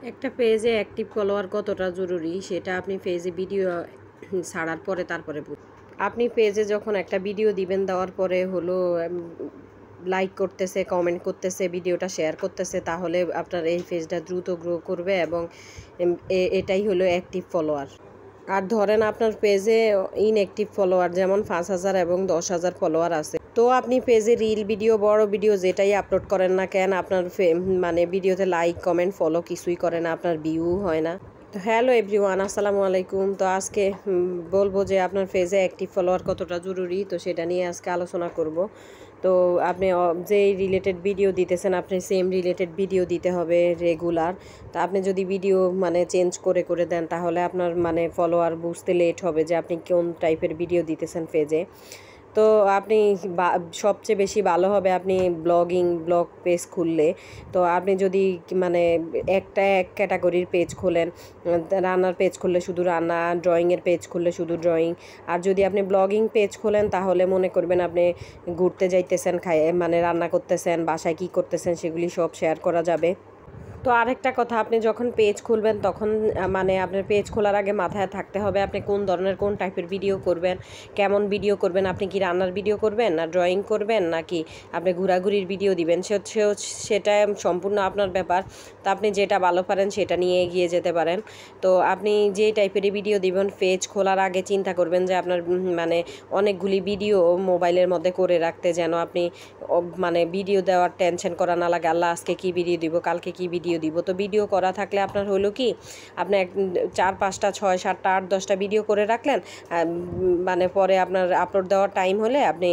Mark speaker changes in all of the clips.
Speaker 1: একটা পেজে active follower কতটা জরুরি সেটা আপনি পেজে ভিডিও ছাড়ার পরে তারপরে আপনি পেজে যখন একটা ভিডিও দিবেন, দেওয়ার পরে হলো লাইক করতেছে, কমেন্ট করতেছে, ভিডিওটা শেয়ার করতেছে, তাহলে আপনার এই পেজটা দ্রুত গ্রো করবে এবং এটাই হলো অ্যাক্টিভ ফলোয়ার। আর ধরেন আপনার পেজে ইনঅ্যাক্টিভ ফলোয়ার যেমন 5,000 এবং 10,000 ফলোয়ার আছে, তো আপনি পেজে রিল ভিডিও, বড় ভিডিও যেটাই আপলোড করেন না কেন, আপনার মানে ভিডিওতে লাইক কমেন্ট ফলো কিছুই করে না, আপনার ভিউ হয় না। তো হ্যালো এভরিওয়ান, আসসালামু আলাইকুম। তো আজকে বলবো যে আপনার পেজে অ্যাক্টিভ ফলোয়ার কতটা জরুরি, তো সেটা নিয়ে আজকে আলোচনা করব। তো আপনি যে রিলেটেড ভিডিও দিতেছেন, আপনি সেম রিলেটেড ভিডিও দিতে হবে রেগুলার। তা আপনি যদি ভিডিও মানে চেঞ্জ করে করে দেন, তাহলে আপনার মানে ফলোয়ার বুঝতে লেট হবে যে আপনি কোন টাইপের ভিডিও দিতেছেন পেজে। তো আপনি সবচেয়ে বেশি ভালো হবে আপনি ব্লগ পেজ খুললে। তো আপনি যদি মানে এক ক্যাটাগরির পেজ খোলেন, রান্নার পেজ খুললে শুধু রান্না, ড্রয়িংয়ের পেজ খুললে শুধু ড্রয়িং। আর যদি আপনি ব্লগিং পেজ খোলেন, তাহলে মনে করবেন আপনি ঘুরতে যাইতেছেন, মানে রান্না করতেছেন, বাসায় কী করতেছেন সেগুলি সব শেয়ার করা যাবে। তো আরেকটা কথা, আপনি যখন পেজ খুলবেন তখন মানে আপনার পেজ খোলার আগে মাথায় থাকতে হবে আপনি কোন ধরনের, কোন টাইপের ভিডিও করবেন, কেমন ভিডিও করবেন। আপনি কি রান্নার ভিডিও করবেন, না ড্রয়িং করবেন, নাকি আপনি ঘোরাঘুরির ভিডিও দিবেন, সেটা সম্পূর্ণ আপনার ব্যাপার। তো আপনি যেটা ভালো পারেন সেটা নিয়ে এগিয়ে যেতে পারেন। তো আপনি যে টাইপেরই ভিডিও দিবেন, পেজ খোলার আগে চিন্তা করবেন যে আপনার মানে অনেকগুলি ভিডিও মোবাইলের মধ্যে করে রাখতে, যেন আপনি মানে ভিডিও দেওয়ার টেনশন করা না লাগে, আল্লাহ আজকে কী ভিডিও দিব, কালকে কী ভিডিও দিব। তো ভিডিও করা থাকলে আপনার হলো কি, আপনি 4, 5টা, 6, 7টা, 8, 10টা ভিডিও করে রাখলেন, মানে পরে আপনার আপলোড দেওয়ার টাইম হলে আপনি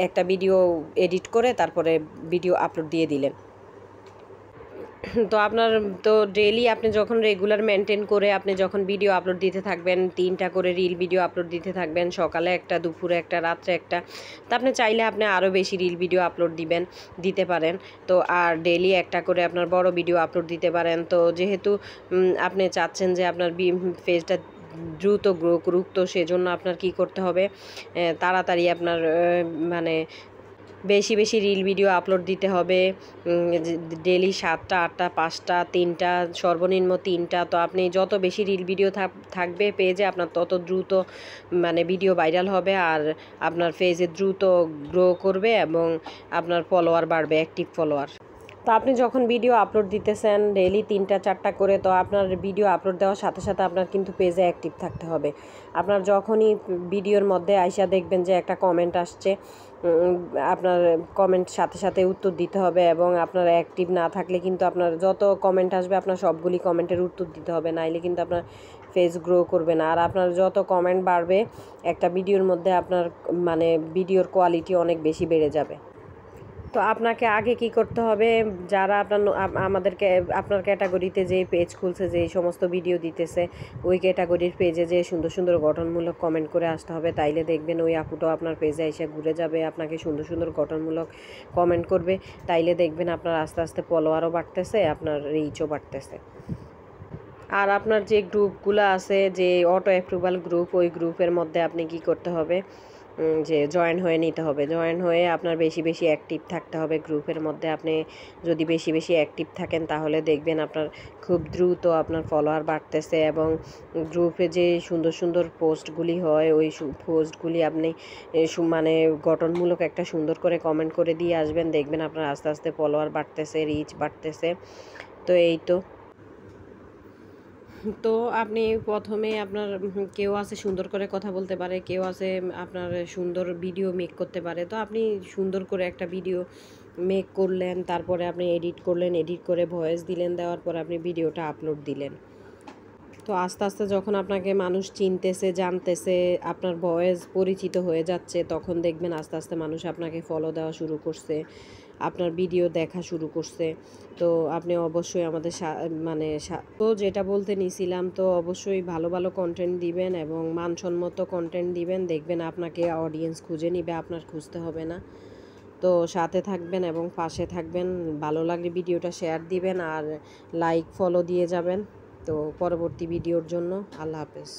Speaker 1: একটা ভিডিও এডিট করে তারপরে ভিডিও আপলোড দিয়ে দিলেন। তো আপনার তো ডেইলি আপনি যখন রেগুলার মেনটেন করে আপনি যখন ভিডিও আপলোড দিতে থাকবেন, 3টা করে রিল ভিডিও আপলোড দিতে থাকবেন, সকালে একটা, দুপুরে একটা, রাত্রে একটা। তো আপনি চাইলে আপনি আরও বেশি রিল ভিডিও আপলোড দিতে পারেন। তো আর ডেইলি একটা করে আপনার বড় ভিডিও আপলোড দিতে পারেন। তো যেহেতু আপনি চাচ্ছেন যে আপনার পেজটা দ্রুত গ্রো করুক, তো সেজন্য আপনার কি করতে হবে, তাড়াতাড়ি আপনার মানে বেশি বেশি রিল ভিডিও আপলোড দিতে হবে। ডেলি 7টা, 8টা, 5টা, 3টা, সর্বনিম্ন 3টা। তো আপনি যত বেশি রিল ভিডিও থাকবে পেজে, আপনার তত দ্রুত মানে ভিডিও ভাইরাল হবে, আর আপনার পেজে দ্রুত গ্রো করবে এবং আপনার ফলোয়ার বাড়বে, অ্যাক্টিভ ফলোয়ার। তো আপনি যখন ভিডিও আপলোড দিতেছেন ডেইলি 3টা 4টা করে, তো আপনার ভিডিও আপলোড দেওয়ার সাথে সাথে আপনার কিন্তু পেজে অ্যাক্টিভ থাকতে হবে। আপনার যখনই ভিডিওর মধ্যে আইসা দেখবেন যে একটা কমেন্ট আসছে, আপনার কমেন্ট সাথে সাথে উত্তর দিতে হবে, এবং আপনার অ্যাক্টিভ না থাকলে কিন্তু আপনার যত কমেন্ট আসবে আপনার সবগুলি কমেন্টের উত্তর দিতে হবে, নাইলে কিন্তু আপনার পেজ গ্রো করবে না। আর আপনার যত কমেন্ট বাড়বে একটা ভিডিওর মধ্যে, আপনার মানে ভিডিওর কোয়ালিটি অনেক বেশি বেড়ে যাবে। তো আপনাকে আগে কি করতে হবে, যারা আমাদেরকে আপনার ক্যাটাগরিতে যে পেজ খুলছে, যে সমস্ত ভিডিও দিতেছে, ওই ক্যাটাগরির পেজে যে সুন্দর সুন্দর গঠনমূলক কমেন্ট করে আসতে হবে, তাইলে দেখবেন ওই আপুটাও আপনার পেজে এসে ঘুরে যাবে, আপনাকে সুন্দর সুন্দর গঠনমূলক কমেন্ট করবে। তাইলে দেখবেন আপনার আস্তে আস্তে ফলোয়ারও বাড়তেছে, আপনার রিচও বাড়তেছে। আর আপনার যে গ্রুপগুলো আছে, যে অটো অ্যাপ্রুভাল গ্রুপ, ওই গ্রুপের মধ্যে আপনি কি করতে হবে, যে জয়েন হয়ে নিতে হবে। জয়েন হয়ে আপনার বেশি বেশি অ্যাক্টিভ থাকতে হবে গ্রুপের মধ্যে। আপনি যদি বেশি বেশি অ্যাক্টিভ থাকেন, তাহলে দেখবেন আপনার খুব দ্রুত আপনার ফলোয়ার বাড়তেছে, এবং গ্রুপে যে সুন্দর সুন্দর পোস্টগুলি হয়, ওই পোস্টগুলি আপনি মানে গঠনমূলক একটা সুন্দর করে কমেন্ট করে দিয়ে আসবেন, দেখবেন আপনার আস্তে আস্তে ফলোয়ার বাড়তেছে, রিচ বাড়তেছে। তো এই তো। তো আপনি প্রথমে আপনার কেউ আছে সুন্দর করে কথা বলতে পারে, কেউ আছে আপনার সুন্দর ভিডিও মেক করতে পারে। তো আপনি সুন্দর করে একটা ভিডিও মেক করলেন, তারপরে আপনি এডিট করলেন, এডিট করে ভয়েস দিলেন, দেওয়ার পর আপনি ভিডিওটা আপলোড দিলেন। তো আস্তে আস্তে যখন আপনাকে মানুষ চিনতেছে, জানতেছে, আপনার ভয়েস পরিচিত হয়ে যাচ্ছে, তখন দেখবেন আস্তে আস্তে মানুষ আপনাকে ফলো দেওয়া শুরু করছে, আপনার ভিডিও দেখা শুরু করছে। তো আপনি অবশ্যই আমাদের মানে তো যেটা বলতে নিছিলাম, তো অবশ্যই ভালো ভালো কন্টেন্ট দিবেন এবং মানসম্মত কন্টেন্ট দিবেন, দেখবেন আপনাকে অডিয়েন্স খুঁজে নিবে, আপনার খুঁজতে হবে না। তো সাথে থাকবেন এবং পাশে থাকবেন, ভালো লাগলে ভিডিওটা শেয়ার দিবেন আর লাইক ফলো দিয়ে যাবেন। তো পরবর্তী ভিডিওর জন্য আল্লাহ হাফেজ।